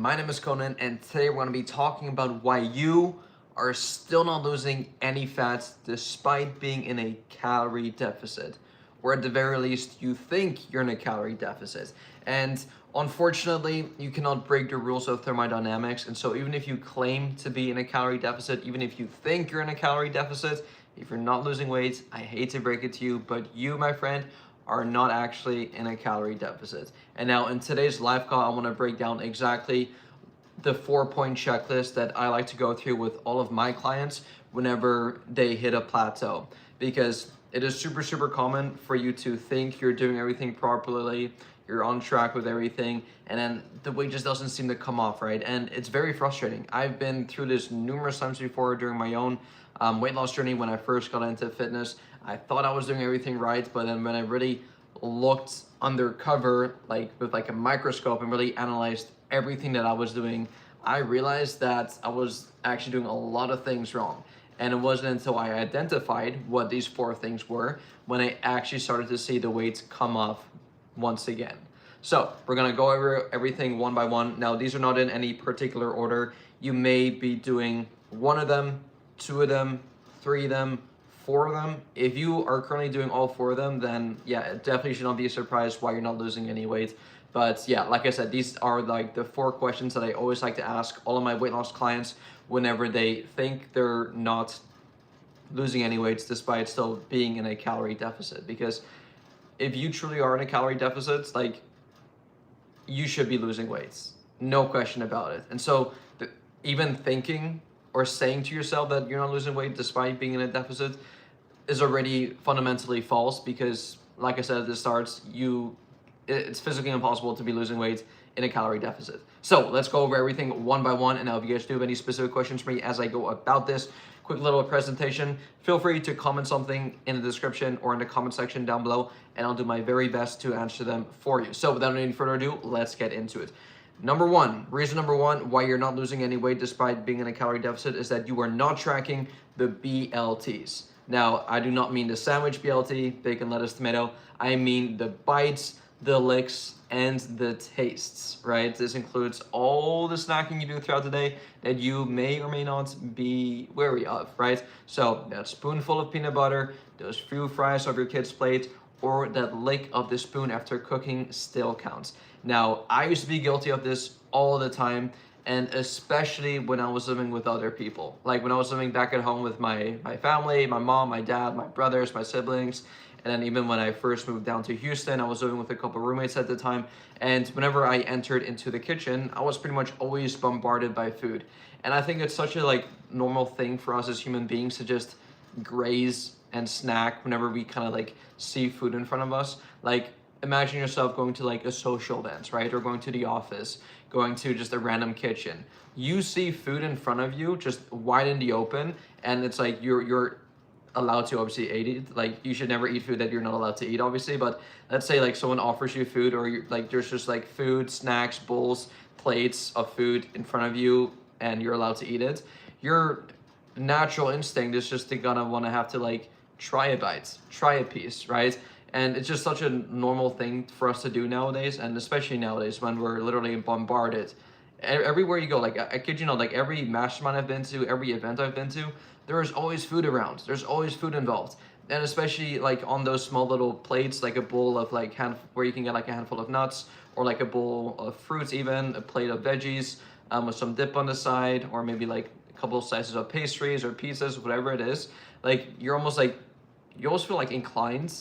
My name is Conan, and today we're going to be talking about why you are still not losing any fat despite being in a calorie deficit, or at the very least, you think you're in a calorie deficit. And unfortunately, you cannot break the rules of thermodynamics. And so, even if you claim to be in a calorie deficit, even if you think you're in a calorie deficit, if you're not losing weight, I hate to break it to you, but you, my friend, are not actually in a calorie deficit. And now in today's live call, I want to break down exactly the 4-point checklist that I like to go through with all of my clients whenever they hit a plateau. Because it is super common for you to think you're doing everything properly, you're on track with everything, and then the weight just doesn't seem to come off, right? And it's very frustrating. I've been through this numerous times before during my own weight loss journey when I first got into fitness. I thought I was doing everything right, but then when I really looked undercover, like with like a microscope, and really analyzed everything that I was doing, I realized that I was actually doing a lot of things wrong. And it wasn't until I identified what these 4 things were when I actually started to see the weights come off once again. So we're gonna go over everything one by one. Now, these are not in any particular order. You may be doing 1 of them, 2 of them, 3 of them, 4 of them. If you are currently doing all 4 of them, then yeah, it definitely should not be a surprise why you're not losing any weight. But yeah, like I said, these are like the 4 questions that I always like to ask all of my weight loss clients whenever they think they're not losing any weights despite still being in a calorie deficit. Because if you truly are in a calorie deficit, like, you should be losing weights, no question about it. And so even thinking or saying to yourself that you're not losing weight despite being in a deficit is already fundamentally false, because like I said at the start, it's physically impossible to be losing weight in a calorie deficit. So let's go over everything one by one. And now if you guys do have any specific questions for me as I go about this quick little presentation, feel free to comment something in the description or in the comment section down below, and I'll do my very best to answer them for you. So without any further ado, let's get into it. Reason number one why you're not losing any weight despite being in a calorie deficit is that you are not tracking the BLTs. Now, I do not mean the sandwich BLT, bacon, lettuce, tomato. I mean the bites, the licks, and the tastes, right? This includes all the snacking you do throughout the day that you may or may not be wary of, right? So that spoonful of peanut butter, those few fries off your kid's plate, or that lick of the spoon after cooking still counts. Now, I used to be guilty of this all the time, and especially when I was living with other people. Like when I was living back at home with my family, my mom, my dad, my brothers, my siblings, and then even when I first moved down to Houston, I was living with a couple of roommates at the time, and whenever I entered into the kitchen, I was pretty much always bombarded by food. And I think it's such a normal thing for us as human beings to just graze and snack whenever we kind of see food in front of us. Like, imagine yourself going to a social event, right? Or going to the office, going to just a random kitchen. You see food in front of you, just wide in the open, and it's like you're allowed to obviously eat it. Like, you should never eat food that you're not allowed to eat, obviously. But let's say someone offers you food, or there's just food, snacks, bowls, plates of food in front of you, and you're allowed to eat it. Your natural instinct is just to want to have to try a bite, try a piece, right? And it's just such a normal thing for us to do nowadays, and especially nowadays when we're literally bombarded. Everywhere you go, I kid you not, every mastermind I've been to, every event I've been to, there is always food around. There's always food involved. And especially on those small little plates, a bowl of where you can get a handful of nuts, or a bowl of fruits, even a plate of veggies with some dip on the side, or maybe a couple of slices of pastries or pizzas, whatever it is. You're almost you almost feel inclined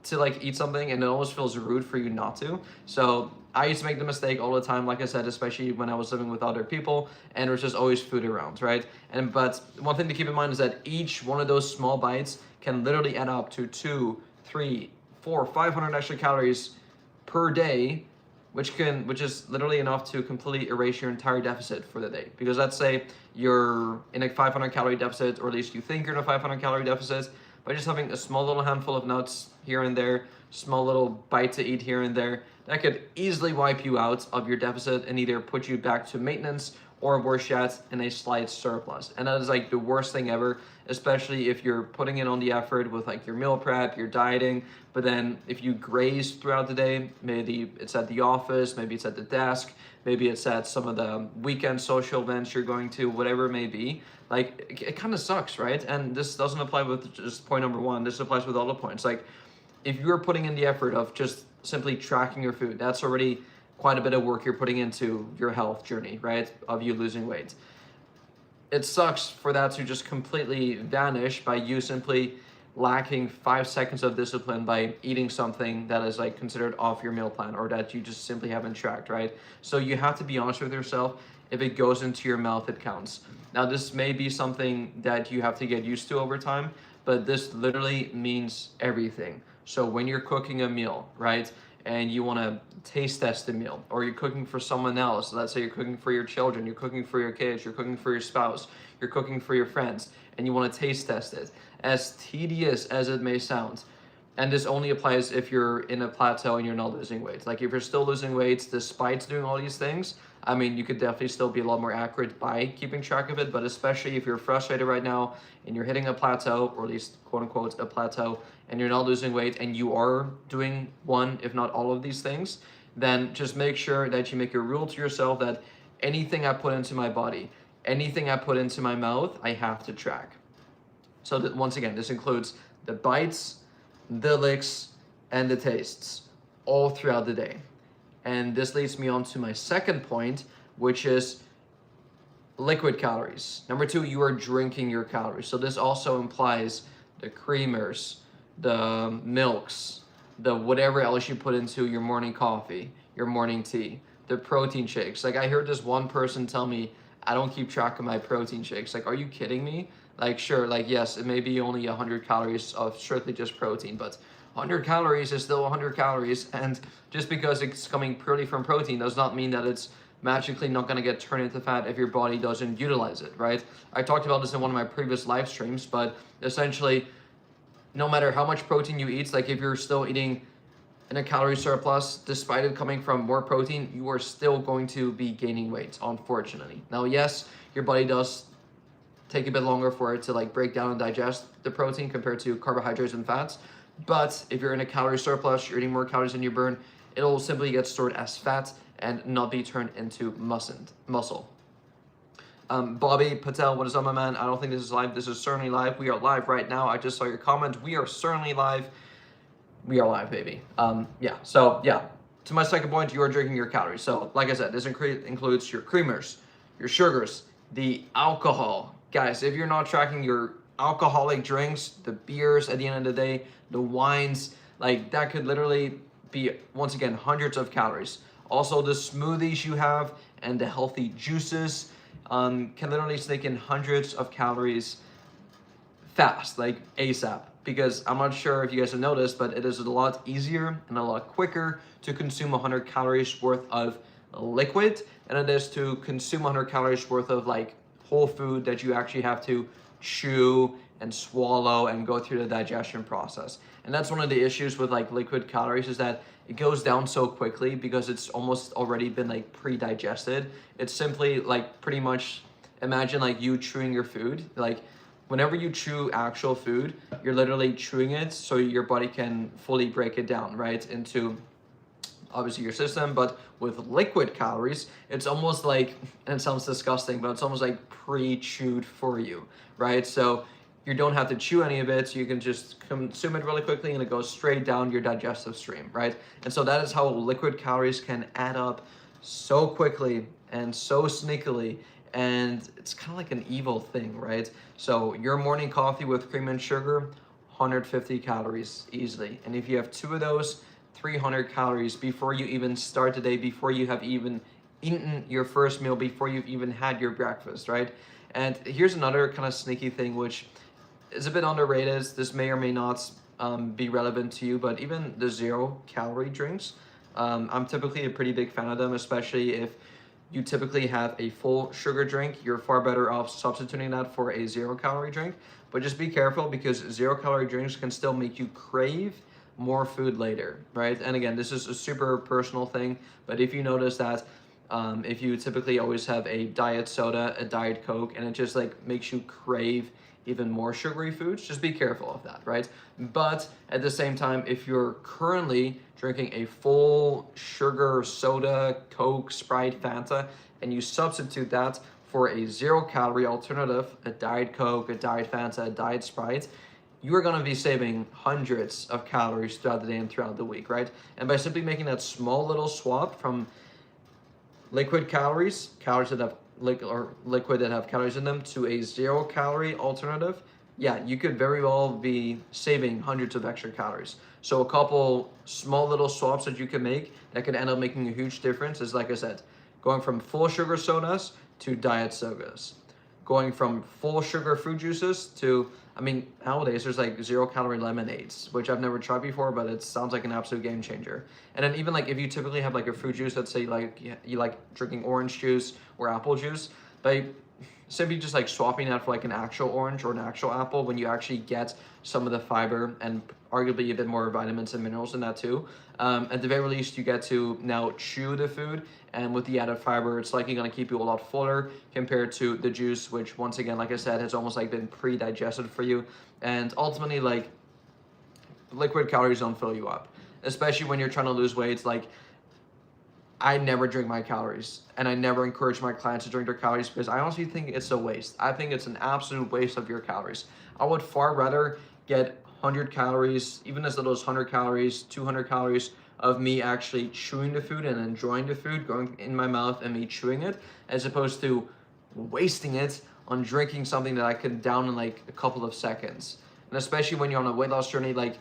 to eat something, and it almost feels rude for you not to. So I used to make the mistake all the time, like I said, especially when I was living with other people, and there's just always food around, right? But one thing to keep in mind is that each one of those small bites can literally add up to 200, 300, 400, 500 extra calories per day, which is literally enough to completely erase your entire deficit for the day. Because let's say you're in a 500 calorie deficit, or at least you think you're in a 500 calorie deficit, by just having a small little handful of nuts here and there, small little bite to eat here and there, that could easily wipe you out of your deficit and either put you back to maintenance, or worse yet, in a slight surplus. And that is the worst thing ever, especially if you're putting in on the effort with your meal prep, your dieting, but then if you graze throughout the day, maybe it's at the office, maybe it's at the desk, maybe it's at some of the weekend social events you're going to, whatever it may be. Like it kind of sucks, right? And this doesn't apply with just point number one. This applies with all the points. Like if you're putting in the effort of just simply tracking your food, that's already quite a bit of work you're putting into your health journey, right? Of you losing weight. It sucks for that to just completely vanish by you simply lacking 5 seconds of discipline by eating something that is like considered off your meal plan or that you just simply haven't tracked, right? So you have to be honest with yourself. If it goes into your mouth, it counts. Now this may be something that you have to get used to over time, but this literally means everything. So when you're cooking a meal, right, and you want to taste test the meal, or you're cooking for someone else, let's say you're cooking for your children, you're cooking for your kids, you're cooking for your spouse, you're cooking for your friends, and you want to taste test it, as tedious as it may sound, and this only applies if you're in a plateau and you're not losing weight. Like if you're still losing weight despite doing all these things, I mean, you could definitely still be a lot more accurate by keeping track of it, but especially if you're frustrated right now and you're hitting a plateau, or at least quote unquote a plateau, and you're not losing weight and you are doing one, if not all of these things, then just make sure that you make a rule to yourself that anything I put into my body, anything I put into my mouth, I have to track. So that, once again, this includes the bites, the licks, and the tastes all throughout the day. And this leads me on to my second point, which is liquid calories. Number two, you are drinking your calories. So this also implies the creamers, the milks, the whatever else you put into your morning coffee, your morning tea, the protein shakes. Like I heard this one person tell me, I don't keep track of my protein shakes. Like, are you kidding me? Like, sure, like, yes, it may be only 100 calories of strictly just protein, but 100 calories is still 100 calories. And just because it's coming purely from protein does not mean that it's magically not going to get turned into fat if your body doesn't utilize it, right? I talked about this in one of my previous live streams, but essentially, no matter how much protein you eat, like if you're still eating in a calorie surplus, despite it coming from more protein, you are still going to be gaining weight, unfortunately. Now, yes, your body does take a bit longer for it to like break down and digest the protein compared to carbohydrates and fats. But if you're in a calorie surplus, you're eating more calories than you burn, it'll simply get stored as fat and not be turned into muscle. Bobby Patel, what is up, my man? I don't think this is live. This is certainly live. We are live right now. I just saw your comment. We are certainly live. We are live, baby. To my second point, you are drinking your calories. So like I said, this includes your creamers, your sugars, the alcohol. Guys, if you're not tracking your alcoholic drinks, the beers at the end of the day, the wines, like that could literally be, once again, hundreds of calories. Also, the smoothies you have and the healthy juices can literally sneak in hundreds of calories fast, like ASAP. Because I'm not sure if you guys have noticed, but it is a lot easier and a lot quicker to consume 100 calories worth of liquid than it is to consume 100 calories worth of like whole food that you actually have to chew and swallow and go through the digestion process. And that's one of the issues with like liquid calories, is that it goes down so quickly because it's almost already been like pre-digested. It's simply like pretty much, imagine like you chewing your food. Like whenever you chew actual food, you're literally chewing it so your body can fully break it down, right, into obviously your system. But with liquid calories, it's almost like, and it sounds disgusting, but it's almost like pre-chewed for you, right? So you don't have to chew any of it, so you can just consume it really quickly and it goes straight down your digestive stream, right? And so that is how liquid calories can add up so quickly and so sneakily, and it's kind of like an evil thing, right? So your morning coffee with cream and sugar, 150 calories easily. And if you have two of those, 300 calories before you even start the day, before you have even eaten your first meal, before you've even had your breakfast, right? And here's another kind of sneaky thing, which is a bit underrated. This may or may not be relevant to you, but even the 0-calorie drinks, I'm typically a pretty big fan of them, especially if you typically have a full sugar drink. You're far better off substituting that for a 0-calorie drink. But just be careful, because 0-calorie drinks can still make you crave more food later, right? And again, this is a super personal thing, but if you notice that If you typically always have a diet soda, a diet Coke, and it just like makes you crave even more sugary foods, just be careful of that, right? But at the same time, if you're currently drinking a full sugar soda, Coke, Sprite, Fanta, and you substitute that for a 0-calorie alternative, a diet Coke, a diet Fanta, a diet Sprite, you are going to be saving hundreds of calories throughout the day and throughout the week, right? And by simply making that small little swap from liquid calories, calories that have liquid that have calories in them, to a 0-calorie alternative, yeah, you could very well be saving hundreds of extra calories. So a couple small little swaps that you can make that could end up making a huge difference is, like I said, going from full sugar sodas to diet sodas, going from full sugar fruit juices to, I mean, nowadays there's like 0-calorie lemonades, which I've never tried before, but it sounds like an absolute game changer. And then even like if you typically have like a fruit juice, let's say like you like drinking orange juice or apple juice, by simply just like swapping that for like an actual orange or an actual apple, when you actually get some of the fiber and arguably a bit more vitamins and minerals in that too. At the very least, you get to now chew the food, and with the added fiber, it's likely going to keep you a lot fuller compared to the juice, which once again, like I said, has almost like been pre-digested for you. And ultimately, like, liquid calories don't fill you up, especially when you're trying to lose weight. Like, I never drink my calories, and I never encourage my clients to drink their calories, because I honestly think it's a waste. I think it's an absolute waste of your calories. I would far rather get 100 calories, even as little as 100 calories, 200 calories of me actually chewing the food and enjoying the food going in my mouth and me chewing it, as opposed to wasting it on drinking something that I could down in like a couple of seconds. And especially when you're on a weight loss journey, like,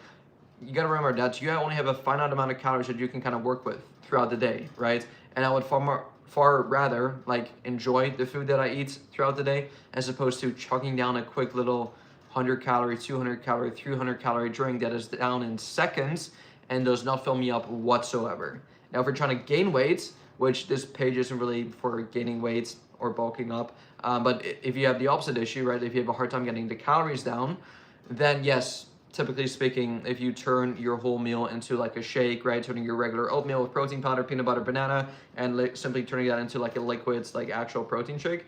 you gotta remember that you only have a finite amount of calories that you can kind of work with throughout the day, right? And I would far rather like enjoy the food that I eat throughout the day, as opposed to chugging down a quick little 100 calorie, 200 calorie, 300 calorie drink that is down in seconds and does not fill me up whatsoever. Now, if you're trying to gain weight, which this page isn't really for gaining weight or bulking up, but if you have the opposite issue, right, if you have a hard time getting the calories down, then yes, typically speaking, if you turn your whole meal into like a shake, right, turning your regular oatmeal with protein powder, peanut butter, banana, and simply turning that into like a liquid, like actual protein shake,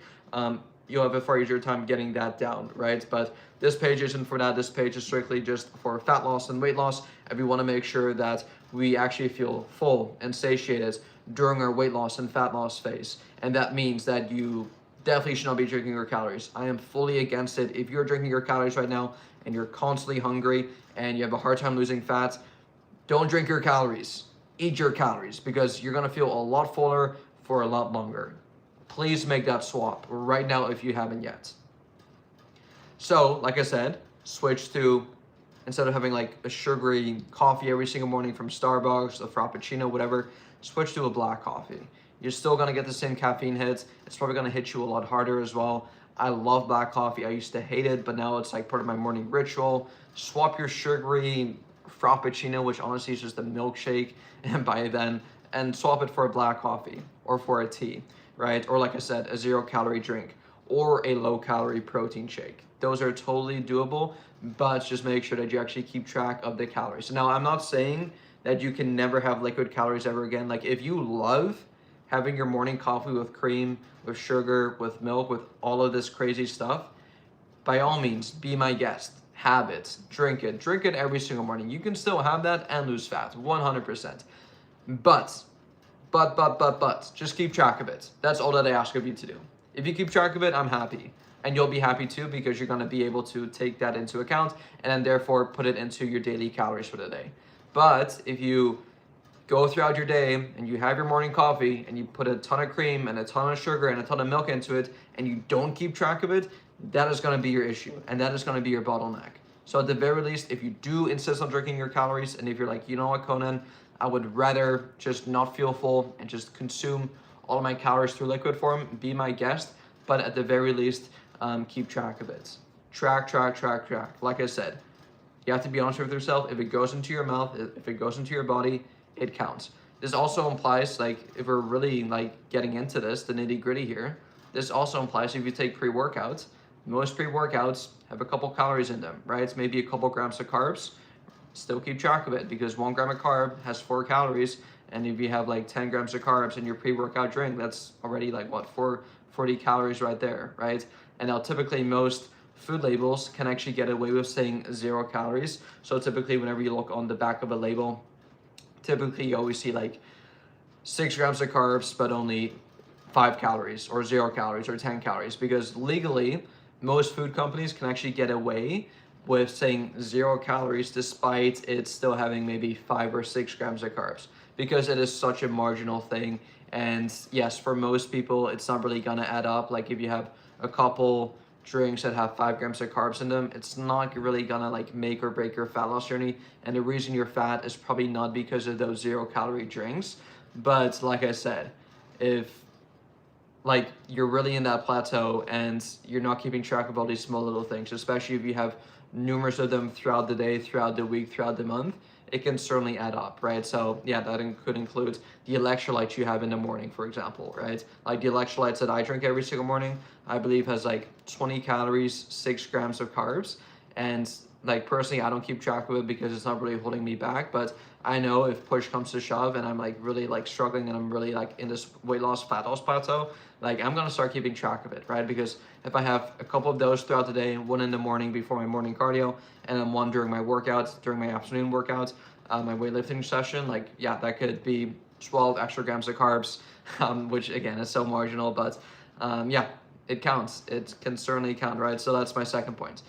you'll have a far easier time getting that down, right? But this page isn't for that. This page is strictly just for fat loss and weight loss, and we want to make sure that we actually feel full and satiated during our weight loss and fat loss phase. And that means that you definitely should not be drinking your calories. I am fully against it. If you're drinking your calories right now and you're constantly hungry and you have a hard time losing fat, don't drink your calories. Eat your calories, because you're gonna feel a lot fuller for a lot longer. Please make that swap right now if you haven't yet. So, like I said, switch to, instead of having like a sugary coffee every single morning from Starbucks, a Frappuccino, whatever, switch to a black coffee. You're still gonna get the same caffeine hits. It's probably gonna hit you a lot harder as well. I love black coffee. I used to hate it, but now it's like part of my morning ritual. Swap your sugary Frappuccino, which honestly is just a milkshake, and by then, and swap it for a black coffee or for a tea, right? Or like I said, a 0-calorie drink or a low-calorie protein shake. Those are totally doable, but just make sure that you actually keep track of the calories. So now, I'm not saying that you can never have liquid calories ever again. Like, if you love having your morning coffee with cream, with sugar, with milk, with all of this crazy stuff, by all means, be my guest. Have it, drink it every single morning. You can still have that and lose fat, 100%. But, just keep track of it. That's all that I ask of you to do. If you keep track of it, I'm happy. And you'll be happy too, because you're gonna be able to take that into account and then therefore put it into your daily calories for the day. But if you go throughout your day and you have your morning coffee and you put a ton of cream and a ton of sugar and a ton of milk into it and you don't keep track of it, that is going to be your issue, and that is going to be your bottleneck. So at the very least, if you do insist on drinking your calories, and if you're like, you know what, Conan, I would rather just not feel full and just consume all of my calories through liquid form, be my guest, but at the very least, keep track of it. Track. Like I said, you have to be honest with yourself. If it goes into your mouth, if it goes into your body, it counts. This also implies, like, if we're really like getting into this, the nitty gritty here, this also implies if you take pre-workouts, most pre-workouts have a couple calories in them, right? It's maybe a couple grams of carbs. Still keep track of it, because 1 gram of carb has 4 calories, And if you have like 10 grams of carbs in your pre-workout drink, that's already like what, 40 calories right there, right? And now typically most food labels can actually get away with saying 0 calories. So typically whenever you look on the back of a label, typically you always see like 6 grams of carbs, but only 5 calories or 0 calories or 10 calories, because legally most food companies can actually get away with saying 0 calories despite it still having maybe 5 or 6 grams of carbs, because it is such a marginal thing. And yes, for most people it's not really gonna add up. Like if you have a couple drinks that have 5 grams of carbs in them, it's not really gonna like make or break your fat loss journey. And the reason you're fat is probably not because of those 0 calorie drinks, but like I said, if like you're really in that plateau and you're not keeping track of all these small little things, especially if you have numerous of them throughout the day, throughout the week, throughout the month, it can certainly add up, right? So yeah, that could include the electrolytes you have in the morning, for example, right? Like the electrolytes that I drink every single morning, I believe has like 20 calories, 6 grams of carbs. And like personally, I don't keep track of it because it's not really holding me back, but I know if push comes to shove and I'm like really like struggling and I'm really like in this weight loss, fat loss plateau, like I'm gonna start keeping track of it, right? Because if I have a couple of those throughout the day, one in the morning before my morning cardio, and then one during my workouts, during my afternoon workouts, my weightlifting session, like yeah, that could be 12 extra grams of carbs, which again is so marginal, but yeah, it counts. It can certainly count, right? So that's my second point.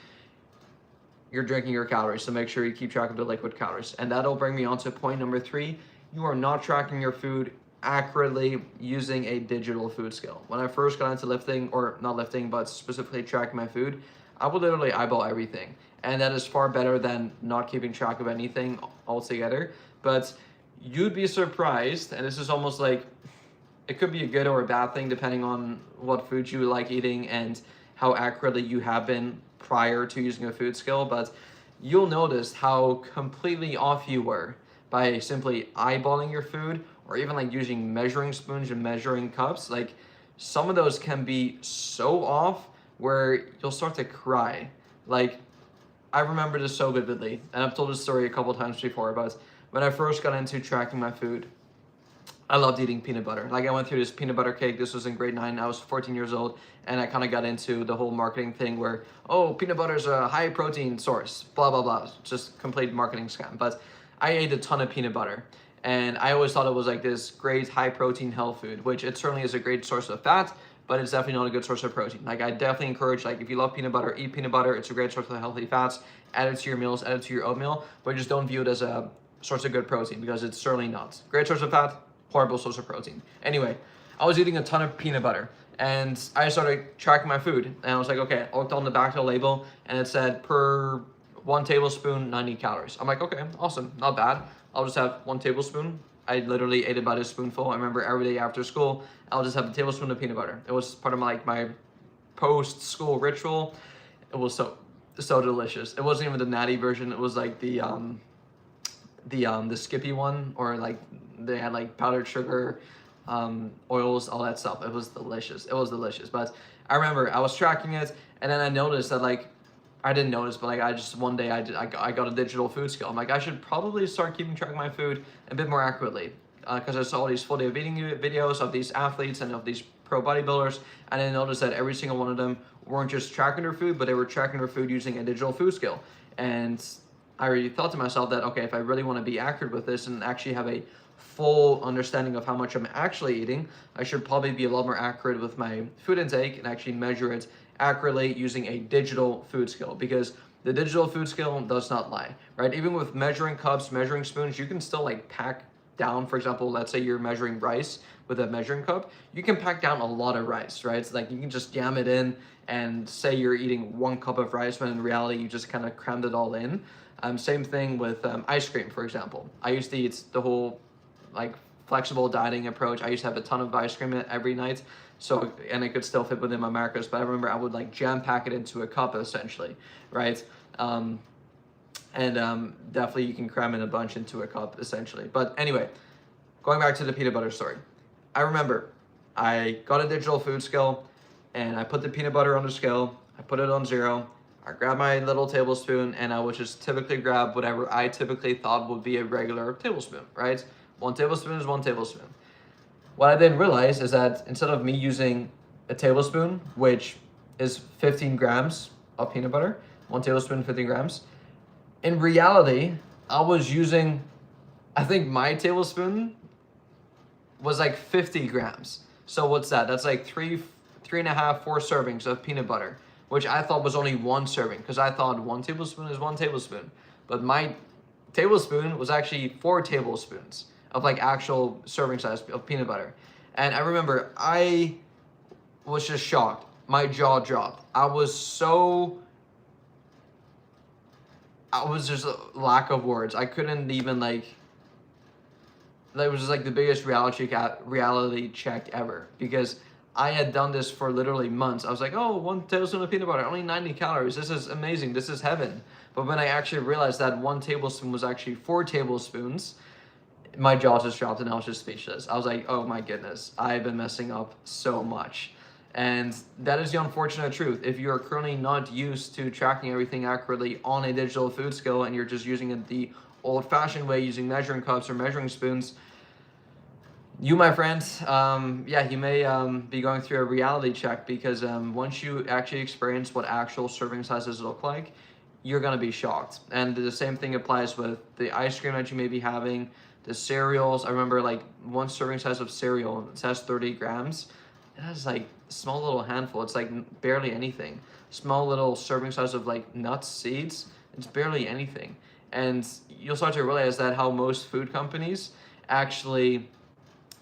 You're drinking your calories, so make sure you keep track of the liquid calories. And that'll bring me on to point number 3. You are not tracking your food accurately using a digital food scale. When I first got into lifting, or not lifting, but specifically tracking my food, I would literally eyeball everything. And that is far better than not keeping track of anything altogether. But you'd be surprised, and this is almost like, it could be a good or a bad thing depending on what foods you like eating and how accurately you have been prior to using a food scale, but you'll notice how completely off you were by simply eyeballing your food, or even like using measuring spoons and measuring cups. Like some of those can be so off where you'll start to cry. Like I remember this so vividly, and I've told this story a couple times before, but when I first got into tracking my food, I loved eating peanut butter. Like I went through this peanut butter cake. This was in grade 9. I was 14 years old, and I kind of got into the whole marketing thing where, oh, peanut butter is a high protein source, blah, blah, blah. Just complete marketing scam. But I ate a ton of peanut butter, and I always thought it was like this great high protein health food, which it certainly is a great source of fat, but it's definitely not a good source of protein. Like I definitely encourage, like if you love peanut butter, eat peanut butter. It's a great source of healthy fats. Add it to your meals, add it to your oatmeal, but just don't view it as a source of good protein, because it's certainly not. Great source of fat, horrible source of protein. Anyway, I was eating a ton of peanut butter, and I started tracking my food, and I was like, okay, I looked on the back of the label, and it said per 1 tablespoon, 90 calories. I'm like, okay, awesome, not bad. I'll just have 1 tablespoon. I literally ate about a spoonful. I remember every day after school, I'll just have a tablespoon of peanut butter. It was part of my post-school ritual. It was so delicious. It wasn't even the natty version. It was like the Skippy one, or like they had like powdered sugar, oils, all that stuff. It was delicious. It was delicious. But I remember I was tracking it, and then I noticed that like, I didn't notice, but like I just one day I got a digital food scale. I'm like, I should probably start keeping track of my food a bit more accurately, because I saw all these full day of eating videos of these athletes and of these pro bodybuilders, and I noticed that every single one of them weren't just tracking their food, but they were tracking their food using a digital food scale. And I already thought to myself that, okay, if I really want to be accurate with this and actually have a full understanding of how much I'm actually eating, I should probably be a lot more accurate with my food intake and actually measure it accurately using a digital food scale, because the digital food scale does not lie, right? Even with measuring cups, measuring spoons, you can still like pack down. For example, let's say you're measuring rice with a measuring cup, you can pack down a lot of rice, right? It's like you can just jam it in and say you're eating 1 cup of rice, when in reality you just kind of crammed it all in. Same thing with ice cream, for example. I used to eat the whole like flexible dieting approach. I used to have a ton of ice cream every night, so, and it could still fit within my macros, but I remember I would like jam pack it into a cup essentially, right? Definitely you can cram in a bunch into a cup essentially. But anyway, going back to the peanut butter story. I remember I got a digital food scale, and I put the peanut butter on the scale, I put it on 0, I grabbed my little tablespoon, and I would just typically grab whatever I typically thought would be a regular tablespoon, right? 1 tablespoon is 1 tablespoon. What I didn't realize is that instead of me using a tablespoon, which is 15 grams of peanut butter, 1 tablespoon, 15 grams, in reality, I was using, I think my tablespoon was like 50 grams. So what's that? That's like three and a half, 4 servings of peanut butter, which I thought was only 1 serving because I thought 1 tablespoon is 1 tablespoon. But my tablespoon was actually 4 tablespoons of like actual serving size of peanut butter. And I remember I was just shocked. My jaw dropped. I was just a lack of words. I couldn't even like, that was just like the biggest reality check ever, because I had done this for literally months. I was like, oh, 1 tablespoon of peanut butter, only 90 calories. This is amazing. This is heaven. But when I actually realized that 1 tablespoon was actually 4 tablespoons, my jaw just dropped and I was just speechless. I was like, oh my goodness, I've been messing up so much. And that is the unfortunate truth. If you are currently not used to tracking everything accurately on a digital food scale and you're just using it the old-fashioned way, using measuring cups or measuring spoons, you, my friend, you may be going through a reality check, because once you actually experience what actual serving sizes look like, you're going to be shocked. And the same thing applies with the ice cream that you may be having, the cereals. I remember like 1 serving size of cereal, it says 30 grams. It has like a small little handful. It's like barely anything. Small little serving size of like nuts, seeds, it's barely anything. And you'll start to realize that how most food companies actually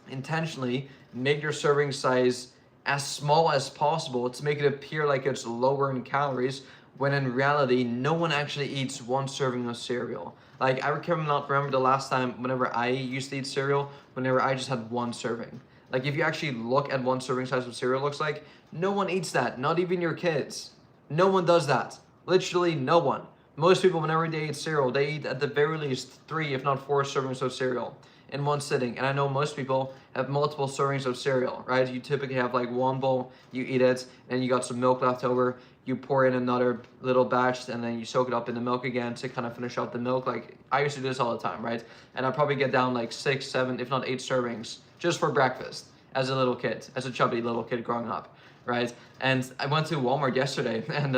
intentionally make your serving size as small as possible to make it appear like it's lower in calories, when in reality, no one actually eats 1 serving of cereal. Like, I cannot remember the last time whenever I used to eat cereal, whenever I just had 1 serving. Like, if you actually look at 1 serving size of cereal looks like, no one eats that, not even your kids. No one does that. Literally no one. Most people, whenever they eat cereal, they eat at the very least 3, if not 4 servings of cereal in one sitting. And I know most people have multiple servings of cereal, right? You typically have like 1 bowl, you eat it, and you got some milk left over, you pour in another little batch, and then you soak it up in the milk again to kind of finish out the milk. Like, I used to do this all the time, right? And I'd probably get down like 6, 7, if not 8 servings just for breakfast as a little kid, as a chubby little kid growing up, right? And I went to Walmart yesterday, and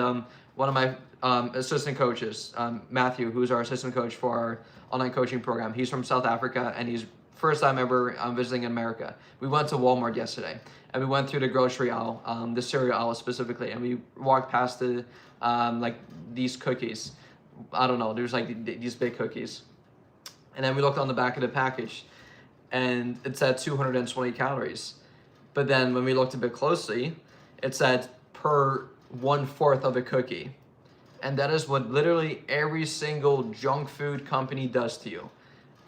one of my assistant coaches, Matthew, who's our assistant coach for our online coaching program, he's from South Africa, and he's first time ever visiting America. We went to Walmart yesterday, and we went through the grocery aisle, the cereal aisle specifically, and we walked past the like these cookies. I don't know, there's like these big cookies, and then we looked on the back of the package, and it said 220 calories. But then when we looked a bit closely, it said per 1/4 of a cookie. And that is what literally every single junk food company does to you.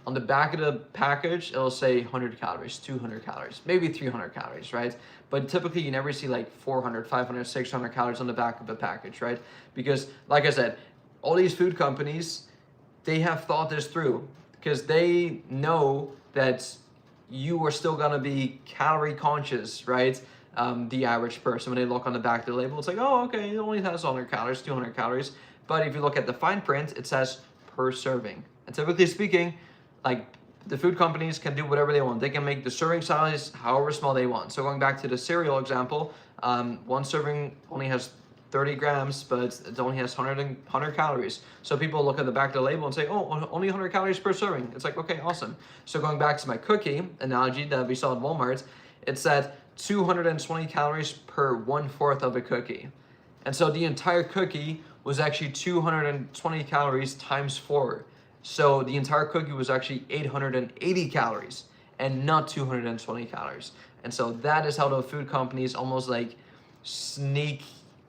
On the back of the package, it'll say 100 calories, 200 calories, maybe 300 calories, right? But typically you never see like 400, 500, 600 calories on the back of the package, right? Because like I said, all these food companies, they have thought this through, because they know that you are still gonna be calorie conscious, right? The average person, when they look on the back of the label, it's like, oh, okay, it only has 100 calories, 200 calories. But if you look at the fine print, it says per serving. And typically speaking, like, the food companies can do whatever they want. They can make the serving size however small they want. So going back to the cereal example, 1 serving only has 30 grams, but it only has 100 calories. So people look at the back of the label and say, oh, only 100 calories per serving. It's like, okay, awesome. So going back to my cookie analogy that we saw at Walmart, it said 220 calories per 1/4 of a cookie. And so the entire cookie was actually 220 calories times 4. So the entire cookie was actually 880 calories and not 220 calories. And so that is how the food companies almost like sneak,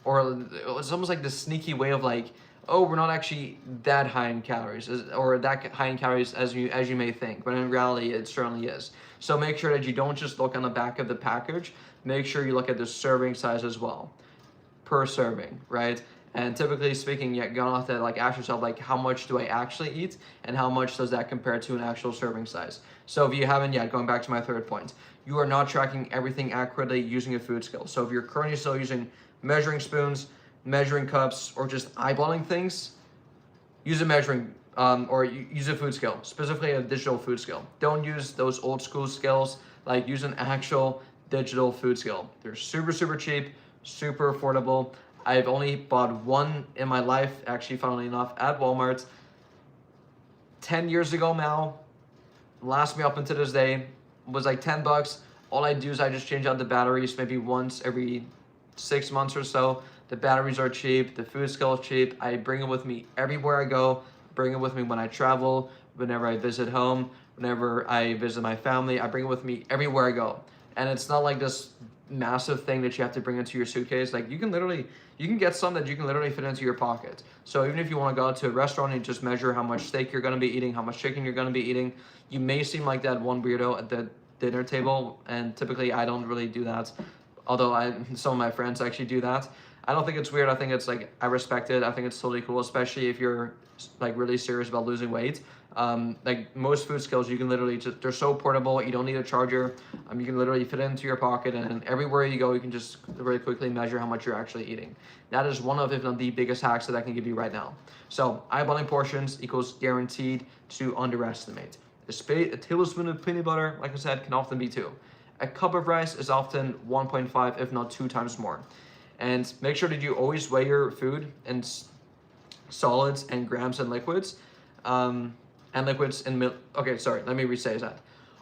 or it's almost like the sneaky way of like, oh, we're not actually that high in calories, or that high in calories as you may think, but in reality it certainly is. So make sure that you don't just look on the back of the package, make sure you look at the serving size as well, per serving, right? And typically speaking, you're gonna have to like ask yourself, like, how much do I actually eat, and how much does that compare to an actual serving size? So if you haven't yet, going back to my third point, you are not tracking everything accurately using a food scale. So if you're currently still using measuring spoons, measuring cups, or just eyeballing things, use a measuring or use a food scale, specifically a digital food scale. Don't use those old school scales. Like, use an actual digital food scale. They're super, super cheap, super affordable. I've only bought one in my life, actually, funnily enough, at Walmart 10 years ago now. Lasts me up until this day. Was like 10 bucks. All I do is I just change out the batteries maybe once every 6 months or so. The batteries are cheap, the food scale is cheap. I bring it with me everywhere I go. Bring it with me when I travel, whenever I visit home, whenever I visit my family. I bring it with me everywhere I go. And it's not like this massive thing that you have to bring into your suitcase. Like, you can get some that you can literally fit into your pocket. So even if you want to go out to a restaurant and just measure how much steak you're going to be eating, how much chicken you're going to be eating, you may seem like that one weirdo at the dinner table, and typically I don't really do that, although some of my friends actually do that. I don't think it's weird. I think it's like, I respect it. I think it's totally cool, especially if you're like really serious about losing weight. Like, most food scales, you can literally just, they're so portable. You don't need a charger. You can literally fit it into your pocket, and everywhere you go, you can just very quickly measure how much you're actually eating. That is one of, if not the biggest hacks that I can give you right now. So, eyeballing portions equals guaranteed to underestimate. A tablespoon of peanut butter, like I said, can often be 2. A cup of rice is often 1.5, if not 2 times more. And make sure that you always weigh your food in solids and grams and liquids. And liquids in okay, sorry, let me rephrase that.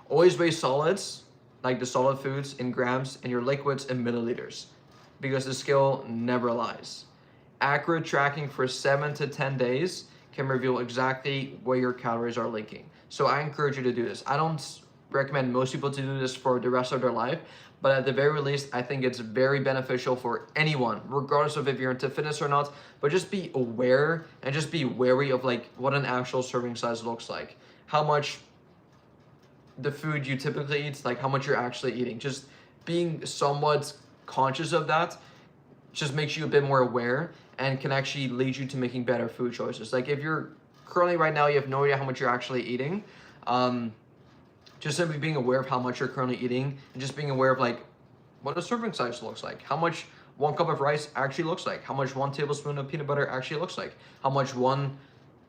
Always weigh solids, like the solid foods, in grams, and your liquids in milliliters, because the scale never lies. Accurate tracking for 7 to 10 days can reveal exactly where your calories are leaking. So I encourage you to do this. I don't recommend most people to do this for the rest of their life, but at the very least, I think it's very beneficial for anyone, regardless of if you're into fitness or not. But just be aware and just be wary of like what an actual serving size looks like. How much the food you typically eat, like how much you're actually eating. Just being somewhat conscious of that just makes you a bit more aware and can actually lead you to making better food choices. Like, if you're currently right now, you have no idea how much you're actually eating, just simply being aware of how much you're currently eating, and just being aware of like what a serving size looks like, how much 1 cup of rice actually looks like, how much 1 tablespoon of peanut butter actually looks like, how much 1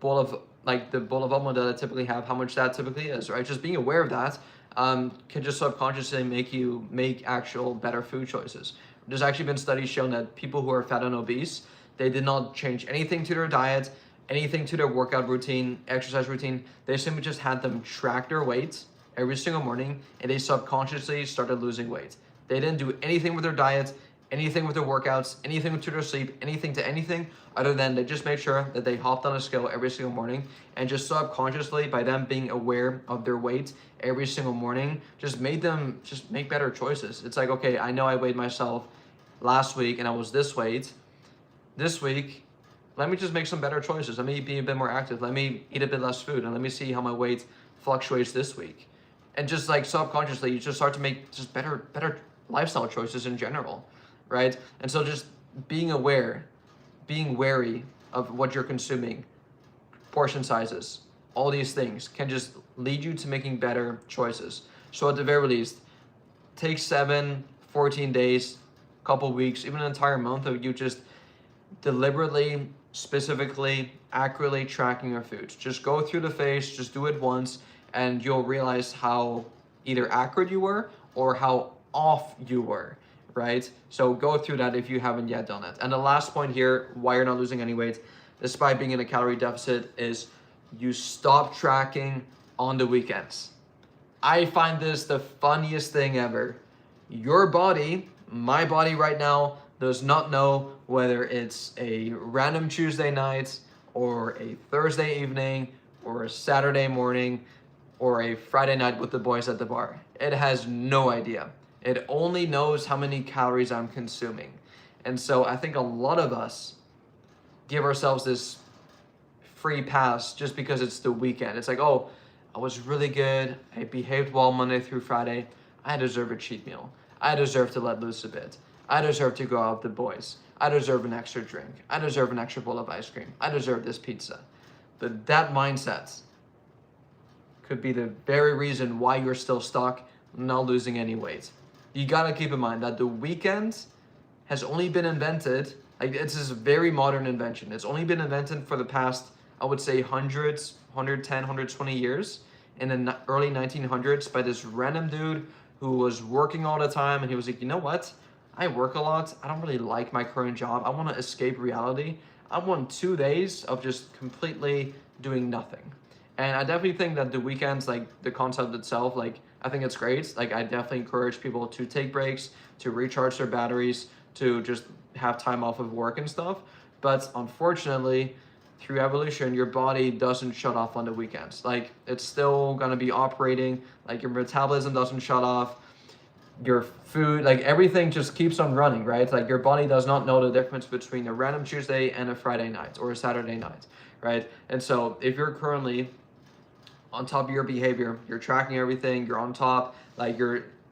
bowl of, like the bowl of almond that I typically have, how much that typically is, right? Just being aware of that can just subconsciously make you make actual better food choices. There's actually been studies showing that people who are fat and obese, they did not change anything to their diet, anything to their workout routine, exercise routine. They simply just had them track their weight every single morning, and they subconsciously started losing weight. They didn't do anything with their diet, anything with their workouts, anything to their sleep, anything to anything, other than they just made sure that they hopped on a scale every single morning, and just subconsciously, by them being aware of their weight every single morning, just made them just make better choices. It's like, okay, I know I weighed myself last week and I was this weight. This week, let me just make some better choices. Let me be a bit more active. Let me eat a bit less food, and let me see how my weight fluctuates this week. And just like subconsciously, you just start to make just better lifestyle choices in general, right? And so just being aware, being wary of what you're consuming, portion sizes, all these things can just lead you to making better choices. So at the very least, take 7, 14 days, couple weeks, even an entire month of you just deliberately, specifically, accurately tracking your foods. Just go through the phase, just do it once, and you'll realize how either accurate you were or how off you were, right? So go through that if you haven't yet done it. And the last point here, why you're not losing any weight, despite being in a calorie deficit, is you stop tracking on the weekends. I find this the funniest thing ever. Your body, my body right now, does not know whether it's a random Tuesday night or a Thursday evening or a Saturday morning or a Friday night with the boys at the bar. It has no idea. It only knows how many calories I'm consuming. And so I think a lot of us give ourselves this free pass just because it's the weekend. It's like, oh, I was really good. I behaved well Monday through Friday. I deserve a cheat meal. I deserve to let loose a bit. I deserve to go out with the boys. I deserve an extra drink. I deserve an extra bowl of ice cream. I deserve this pizza. But that mindset could be the very reason why you're still stuck, not losing any weight. You gotta keep in mind that the weekend has only been invented, like it's this very modern invention. It's only been invented for the past, I would say hundreds, 110, 120 years in the early 1900s by this random dude who was working all the time, and he was like, you know what? I work a lot. I don't really like my current job. I want to escape reality. I want 2 days of just completely doing nothing. And I definitely think that the weekends, like the concept itself, like I think it's great. Like I definitely encourage people to take breaks, to recharge their batteries, to just have time off of work and stuff. But unfortunately, through evolution, your body doesn't shut off on the weekends. Like it's still gonna be operating, like your metabolism doesn't shut off, your food, like everything just keeps on running, right? Like your body does not know the difference between a random Tuesday and a Friday night or a Saturday night, right? And so if you're currently on top of your behavior, you're tracking everything, you're on top, like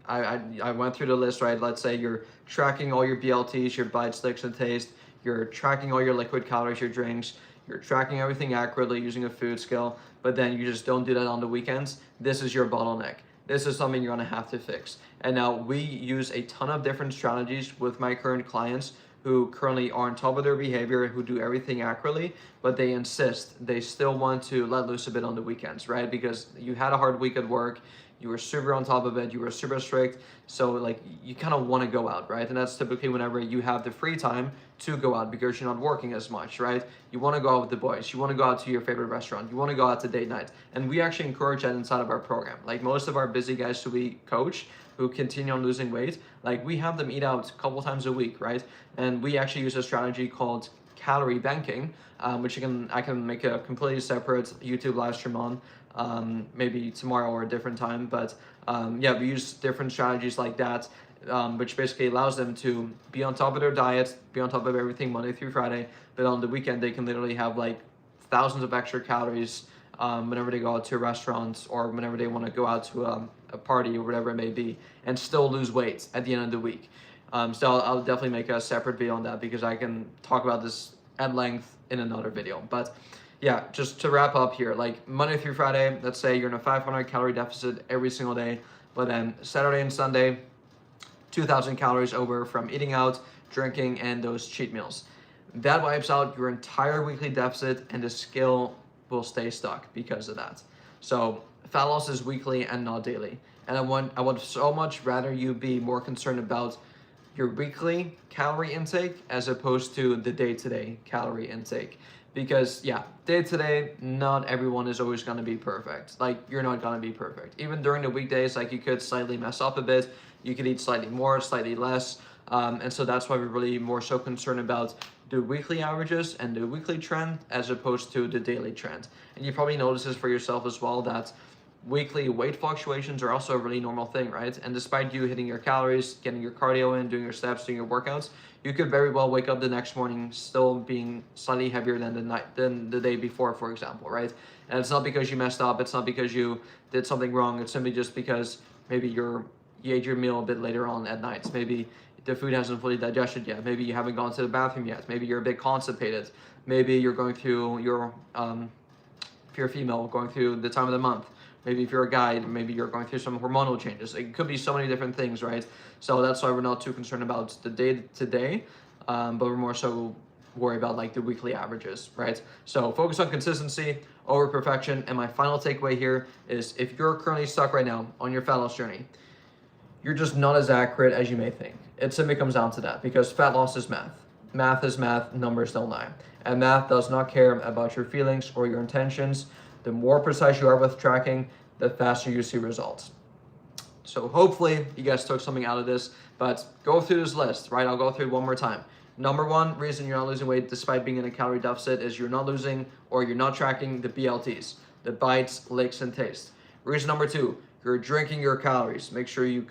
I went through the list, right? Let's say you're tracking all your BLTs, your bites, licks, and taste, you're tracking all your liquid calories, your drinks, you're tracking everything accurately using a food scale, but then you just don't do that on the weekends. This is your bottleneck. This is something you're gonna have to fix. And now we use a ton of different strategies with my current clients who currently are on top of their behavior, who do everything accurately, but they insist, they still want to let loose a bit on the weekends, right? Because you had a hard week at work, you were super on top of it, you were super strict, so like you kind of want to go out, right? And that's typically whenever you have the free time to go out because you're not working as much, right? You want to go out with the boys, you want to go out to your favorite restaurant, you want to go out to date night. And we actually encourage that inside of our program. Like most of our busy guys who we coach, who continue on losing weight, like we have them eat out a couple times a week, right? And we actually use a strategy called calorie banking, which I can make a completely separate YouTube live stream on, maybe tomorrow or a different time. But yeah, we use different strategies like that, which basically allows them to be on top of their diet, be on top of everything Monday through Friday, but on the weekend they can literally have like thousands of extra calories whenever they go out to a restaurant or whenever they want to go out to a party or whatever it may be, and still lose weight at the end of the week. So I'll definitely make a separate video on that because I can talk about this at length in another video. But yeah, just to wrap up here, like Monday through Friday, let's say you're in a 500 calorie deficit every single day, but then Saturday and Sunday, 2,000 calories over from eating out, drinking, and those cheat meals. That wipes out your entire weekly deficit, and the scale will stay stuck because of that. So fat loss is weekly and not daily. And I would so much rather you be more concerned about your weekly calorie intake as opposed to the day-to-day calorie intake. Because yeah, day-to-day, not everyone is always gonna be perfect. Like you're not gonna be perfect. Even during the weekdays, like you could slightly mess up a bit. You could eat slightly more, slightly less. And so that's why we're really more so concerned about the weekly averages and the weekly trend as opposed to the daily trend. And you probably notice this for yourself as well, that weekly weight fluctuations are also a really normal thing, right? And despite you hitting your calories, getting your cardio in, doing your steps, doing your workouts, you could very well wake up the next morning still being slightly heavier than the day before, for example, right? And it's not because you messed up, it's not because you did something wrong, it's simply just because maybe you ate your meal a bit later on at night. Maybe the food hasn't fully digested yet. Maybe you haven't gone to the bathroom yet. Maybe you're a bit constipated. Maybe you're going through your, if you're a female, going through the time of the month. Maybe if you're a guy, maybe you're going through some hormonal changes. It could be so many different things, right? So that's why we're not too concerned about the day-to-day, but we're more so worried about like the weekly averages, right? So focus on consistency over perfection. And my final takeaway here is if you're currently stuck right now on your fat loss journey, you're just not as accurate as you may think. It simply comes down to that because fat loss is math. Math is math, numbers don't lie. And math does not care about your feelings or your intentions. The more precise you are with tracking, the faster you see results. So hopefully you guys took something out of this, but go through this list, right? I'll go through it one more time. Number one reason you're not losing weight despite being in a calorie deficit is you're not losing or you're not tracking the BLTs, the bites, licks, and taste. Reason number two, you're drinking your calories. Make sure you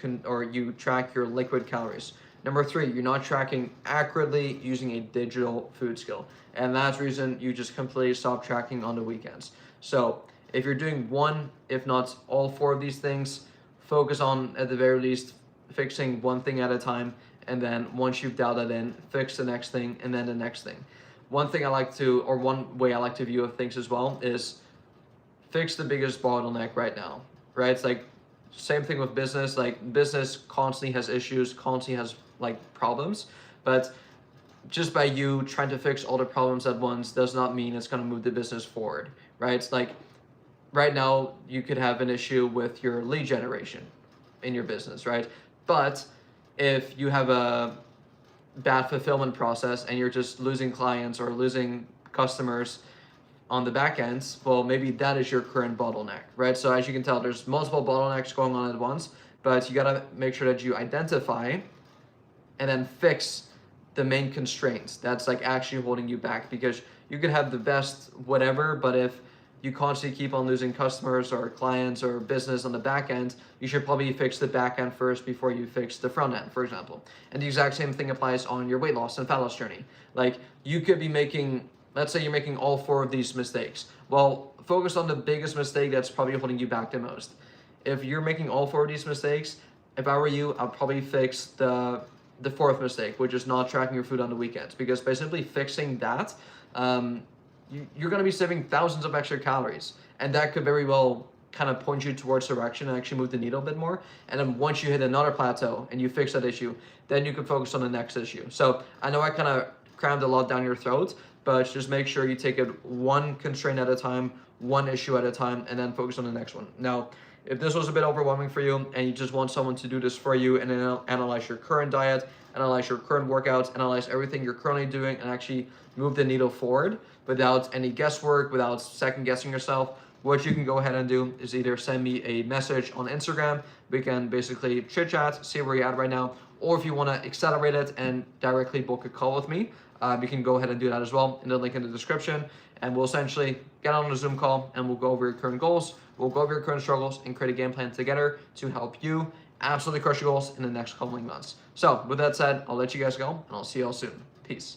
track your liquid calories. Number three, you're not tracking accurately using a digital food scale. And that's the reason you just completely stop tracking on the weekends. So if you're doing one, if not all four of these things, focus on, at the very least, fixing one thing at a time. And then once you've dialed that in, fix the next thing and then the next thing. One way I like to view things as well is fix the biggest bottleneck right now, right? It's like same thing with business. Like business constantly has issues, constantly has like problems, but just by you trying to fix all the problems at once does not mean it's going to move the business forward, right? It's like right now you could have an issue with your lead generation in your business, right? But if you have a bad fulfillment process and you're just losing clients or losing customers on the back ends, well, maybe that is your current bottleneck, right? So as you can tell, there's multiple bottlenecks going on at once, but you gotta make sure that you identify and then fix the main constraints that's like actually holding you back, because you could have the best whatever, but if you constantly keep on losing customers or clients or business on the back end, you should probably fix the back end first before you fix the front end, for example. And the exact same thing applies on your weight loss and fat loss journey. Like you could be making, let's say you're making all 4 of these mistakes. Well, focus on the biggest mistake that's probably holding you back the most. If you're making all 4 of these mistakes, if I were you, I'll probably fix the 4th mistake, which is not tracking your food on the weekends, because by simply fixing that, you're going to be saving thousands of extra calories, and that could very well kind of point you towards direction and actually move the needle a bit more. And then once you hit another plateau and you fix that issue, then you can focus on the next issue. So I know I kind of crammed a lot down your throat, but just make sure you take it one constraint at a time, one issue at a time, and then focus on the next one. Now, if this was a bit overwhelming for you and you just want someone to do this for you and then analyze your current diet, analyze your current workouts, analyze everything you're currently doing, and actually move the needle forward without any guesswork, without second guessing yourself, what you can go ahead and do is either send me a message on Instagram. We can basically chit chat, see where you're at right now, or if you want to accelerate it and directly book a call with me, you can go ahead and do that as well in the link in the description. And we'll essentially get on a Zoom call and we'll go over your current goals, we'll go over your current struggles, and create a game plan together to help you absolutely crush your goals in the next coming months. So with that said, I'll let you guys go and I'll see you all soon. Peace.